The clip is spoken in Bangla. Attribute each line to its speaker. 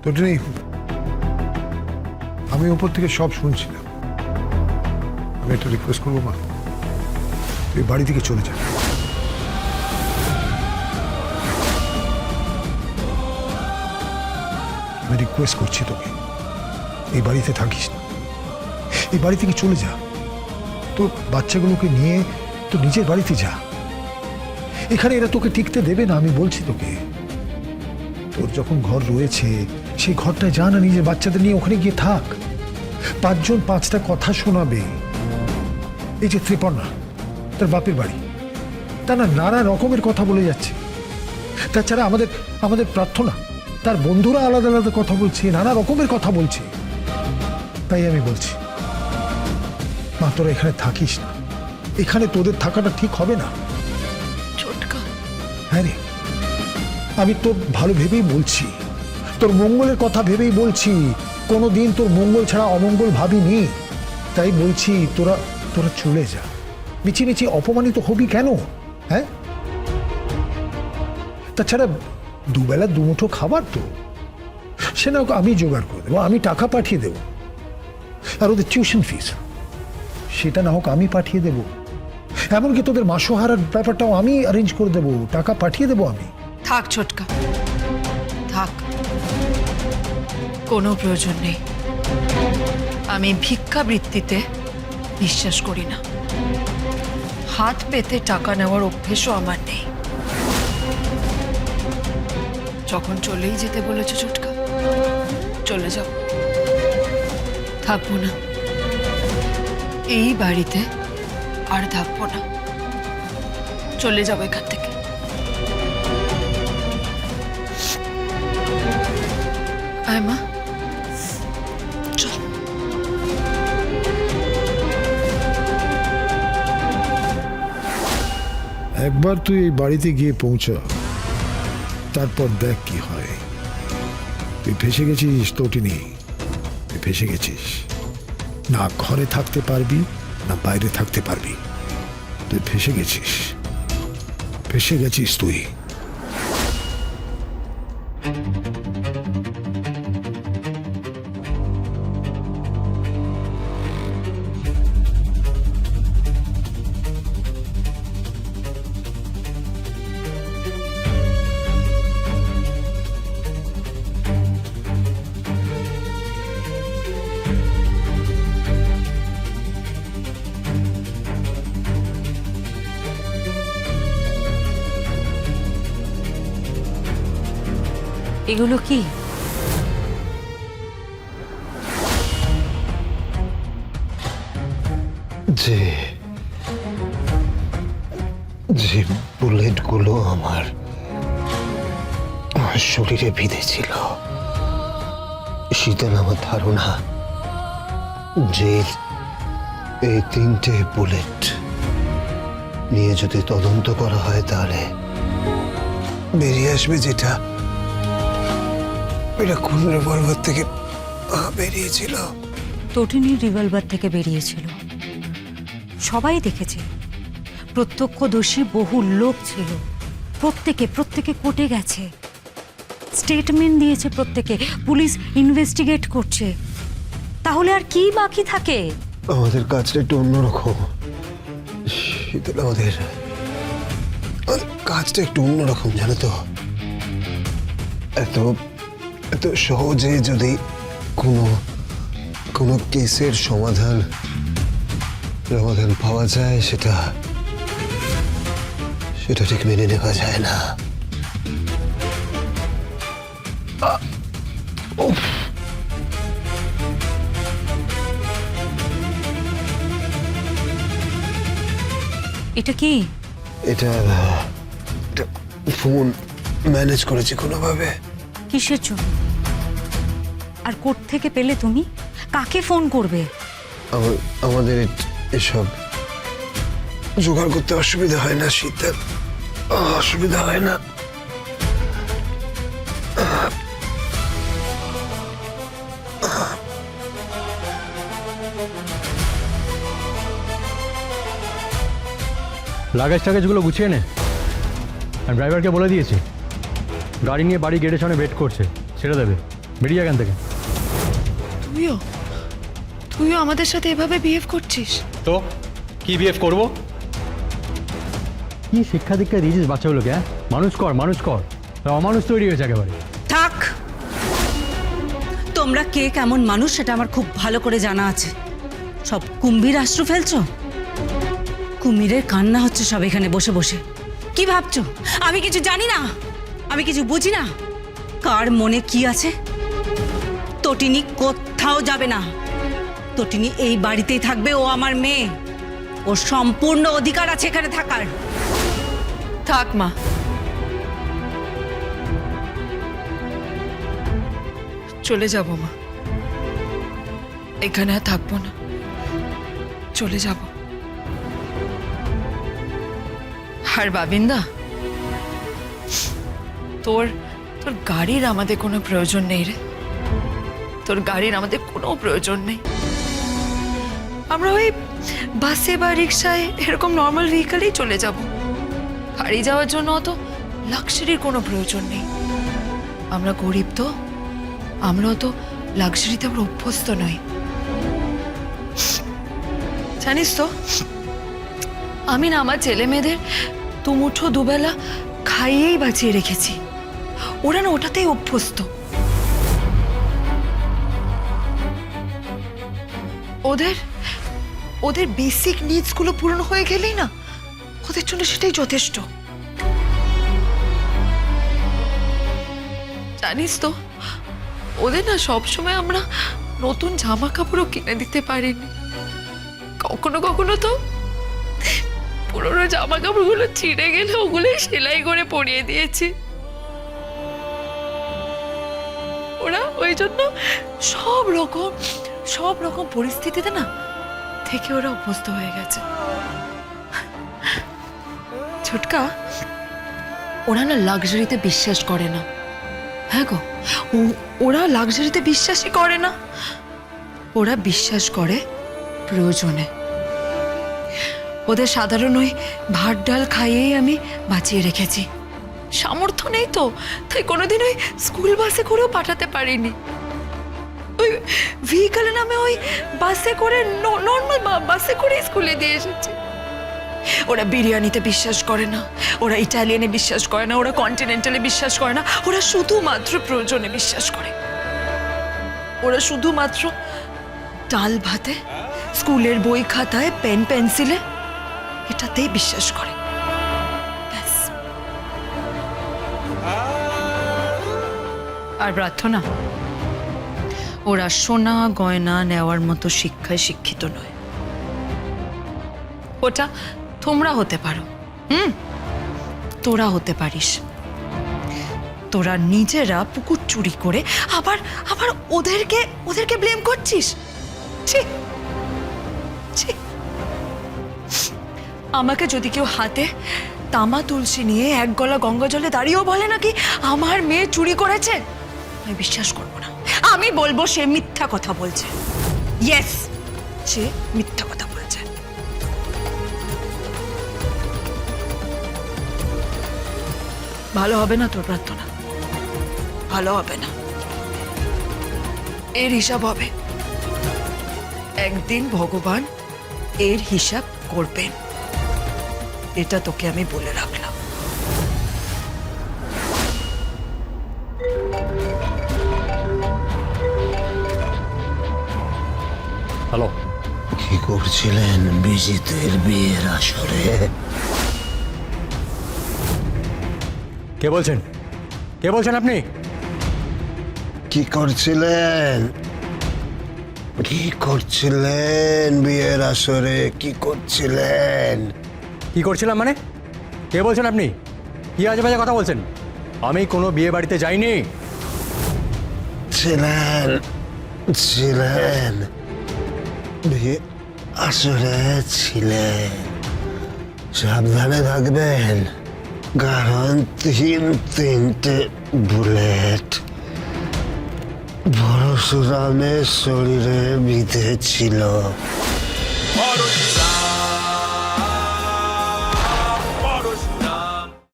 Speaker 1: তটিনী, আমি উপর থেকে সব শুনছিলাম। আমি একটা রিকোয়েস্ট করবো মা, তুই বাড়ি থেকে চলে যা। আমি রিকোয়েস্ট করছি তোকে, এই বাড়িতে থাকিস না, এই বাড়ি থেকে চলে যা। তোর বাচ্চাগুলোকে নিয়ে তো নিজের বাড়িতে যা। এখানে এরা তোকে টিকতে দেবে না, আমি বলছি তোকে। তোর যখন ঘর রয়েছে সেই ঘরটায় যা না, নিজের বাচ্চাদের নিয়ে ওখানে গিয়ে থাক। 5 জন 5টা কথা শোনাবে। এই যে ত্রিপর্ণা, তার বাপের বাড়ি, তা না নানা রকমের কথা বলে যাচ্ছে। তাছাড়া আমাদের প্রার্থনা, তার বন্ধুরা আলাদা আলাদা কথা বলছে, নানা রকমের কথা বলছে। তাই আমি বলছি মা, তোরা এখানে থাকিস না, এখানে তোদের থাকাটা ঠিক হবে না।
Speaker 2: ছোটকা,
Speaker 1: হ্যাঁ রে, আমি তোর ভালো ভেবেই বলছি, তোর মঙ্গলের কথা ভেবেই বলছি। কোনোদিন তোর মঙ্গল ছাড়া অমঙ্গল ভাবিনি। তাই বলছি তোরা চলে যা। মিছিমিছি অপমানিত হবি কেন? হ্যাঁ, তাছাড়া দুবেলা দুমুঠো খাবার তো, সে না আমি জোগাড় করে দেবো, আমি টাকা পাঠিয়ে দেবো। আর ওদের টিউশন ফিস, সেটা না হোক আমি পাঠিয়ে দেবো। এমনকি তোদের মাসোহারার ব্যাপারটাও আমি অ্যারেঞ্জ করে দেবো, টাকা পাঠিয়ে দেবো আমি।
Speaker 2: থাক ছোটকা, থাক, কোনো প্রয়োজন নেই। আমি ভিক্ষাবৃত্তিতে বিশ্বাস করি না। হাত পেতে টাকা নেওয়ার অভ্যেসও আমার নেই। যখন চলেই যেতে বলেছো ছোটকা, চলে যাও, থাকবো না এই বাড়িতে, আর থাকবো না। চলে যাবো এখান থেকে। আয় মা, চল।
Speaker 1: একবার তুই এই বাড়িতে গিয়ে পৌঁছা, তারপর দেখ কি হয়। তুই ফেসে গেছিস তটিনী, তুই ফেসে গেছিস। না ঘরে থাকতে পারবি, না বাইরে থাকতে পারবি। তুই ফেসে গেছিস, ফেসে গেছিস তুই।
Speaker 3: এগুলো কি?
Speaker 4: যে যে বুলেটগুলো আমার শরীরে বিঁধেছিল, শীতল আমার ধারণা যে এই 3টে বুলেট নিয়ে যদি তদন্ত করা হয়, তাহলে বেরিয়ে আসবে যেটা এটা কোন রিভলভার থেকে বেরিয়েছিল।
Speaker 3: তটিনীর রিভলভার থেকে বেরিয়েছিল। সবাই দেখেছে, প্রত্যক্ষদর্শী বহু লোক ছিল। প্রত্যেকে কোর্টে গেছে, স্টেটমেন্ট দিয়েছে প্রত্যেকে। পুলিশ ইনভেস্টিগেট করছে। তাহলে আর কি বাকি থাকে?
Speaker 4: আমাদের কাজটা একটু অন্যরকম শীতল, আমাদের কাজটা একটু অন্যরকম, জানো তো। এত সহজে যদি কোনো কেসের সমাধান পাওয়া যায়, সেটা ঠিক মেনে নেওয়া যায় না।
Speaker 3: এটা কি?
Speaker 4: এটা ফোন ম্যানেজ করেছি কোনোভাবে।
Speaker 3: কিসের জন্য? আর কোর্ট থেকে পেলে তুমি কাকে ফোন করবে?
Speaker 4: আমাদের এসব জোগাড় করতে অসুবিধা হয় না শীতল, অসুবিধা হয় না।
Speaker 5: লাগেজ টাগেজগুলো গুছিয়ে নে। আর ড্রাইভারকে বলে দিয়েছি গাড়ি নিয়ে বাড়ি গেটের সামনে ওয়েট করছে, ছেড়ে দেবে। বেরিয়ে এখান থেকে।
Speaker 2: তুইও তুইও আমাদের সাথে এভাবে বিহেভ করছিস?
Speaker 5: তো কি বিহেভ করবো? কি শিক্ষা দীক্ষা দিয়েছিস বাচ্চাগুলোকে? হ্যাঁ, মানুষ কর, অমানুষ তৈরি হয়েছে একেবারে।
Speaker 3: থাক, তোমরা কে কেমন মানুষ সেটা আমার খুব ভালো করে জানা আছে। সব কুম্ভীর আশ্রু ফেলছো, কুমিরের কান্না হচ্ছে সব এখানে বসে বসে। কি ভাবছো আমি কিছু জানি না? আমি কিছু বুঝি না? কার মনে কি আছে? তটিনী কোথাও যাবে না। তটিনী এই বাড়িতেই থাকবে। ও আমার মেয়ে, ওর সম্পূর্ণ অধিকার আছে এখানে থাকার।
Speaker 2: থাক মা, চলে যাব মা, এখানে আর থাকবো না, চলে যাব। আর বাবিন্দা, তোর তোর গাড়ির আমাদের কোনো প্রয়োজন নেই রে, তোর গাড়ির আমাদের কোনো প্রয়োজন নেই। আমরা ওই বাসে বা রিক্সায় এরকম নর্মাল ভেহিকলেই চলে যাব। গাড়ি যাওয়ার জন্য অত লাক্সারির কোনো প্রয়োজন নেই। আমরা গরিব তো, আমরা তো লাক্সারিতে আমরা অভ্যস্ত নই। জানিস তো, আমি না আমার ছেলে মেয়েদের দুমুঠো দুবেলা খাইয়েই বাঁচিয়ে রেখেছি। ওরা না ওটাতেই অভ্যস্ত। ওদের ওদের বেসিক নিডস গুলো পূরণ হয়ে গেলেই না ওদের জন্য সেটাই যথেষ্ট। জানিস তো, ওদের না সবসময় আমরা নতুন জামা কাপড়ও কিনে দিতে পারিনি। কখনো কখনো তো পুরোনো জামা কাপড়গুলো ছিঁড়ে গেলে ওগুলোই সেলাই করে পরিয়ে দিয়েছি। ওরা ওই জন্য সব রকম পরিস্থিতিতে না থেকে ওরা অভ্যস্ত হয়ে গেছে। ছোটকা, ওরা না লাক্সারিতে বিশ্বাস করে না। হ্যাঁ গো, ওরা লাক্সারিতে বিশ্বাসই করে না। ওরা বিশ্বাস করে প্রয়োজনে। ওদের সাধারণ ওই ভাত ডাল খাইয়েই আমি বাঁচিয়ে রেখেছি। সামর্থ্য নেই তো, তাই কোনোদিন ওই স্কুল বাসে করেও পাঠাতে পারিনি। ওই ভেহিকলে নামে ওই বাসে করে, নর্মাল বাসে করে স্কুলে দিয়ে এসেছি। ওরা বিরিয়ানিতে বিশ্বাস করে না, ওরা ইটালিয়ানে বিশ্বাস করে না, ওরা কন্টিনেন্টালে বিশ্বাস করে না। ওরা শুধুমাত্র প্রয়োজনে বিশ্বাস করে। ওরা শুধুমাত্র ডাল ভাতে, স্কুলের বই খাতায়, পেন পেন্সিলে, এটাতেই বিশ্বাস করে। ব্যাস। আর প্রার্থনা, ওরা সোনা গয়না নেওয়ার মতো শিক্ষায় শিক্ষিত নয়। ওটা তোমরা হতে পারো, তোরা হতে পারিস। তোরা নিজেরা পুকুর চুরি করে আবার আবার ওদেরকে ব্লেম করছিস। ছি ছি। আমাকে যদি কেউ হাতে তামা তুলসী নিয়ে এক গলা গঙ্গা জলে দাঁড়িয়েও বলে নাকি আমার মেয়ে চুরি করেছে, আমি বিশ্বাস করব না। আমি বলবো সে মিথ্যা কথা বলছে। ইয়েস, সে মিথ্যা কথা বলছে। ভালো হবে না তোর প্রার্থনা, ভালো হবে না। এর হিসাব হবে একদিন, ভগবান এর হিসাব করবেন। এটা তোকে আমি বলে রাখলাম।
Speaker 5: হ্যালো,
Speaker 4: কি করছিলেন বিজিতের বিয়ের আসরে?
Speaker 5: কে বলছেন? কে বলছেন আপনি?
Speaker 4: কি করছিলেন? কি করছিলেন বিয়ের আসরে? কি করছিলেন?
Speaker 5: কি করছিলাম মানে? কে বলছেন আপনি? কি আজে বাজে কথা বলছেন? আমি কোনো বিয়ে বাড়িতে যাইনি।
Speaker 4: ছিলেন ছিলেন বিয়ে আসরে ছিলেন। সাবধানে থাকবেন, কারণ তিনটে বুলেট পরশুরামের শরীরে বিঁধেছিল।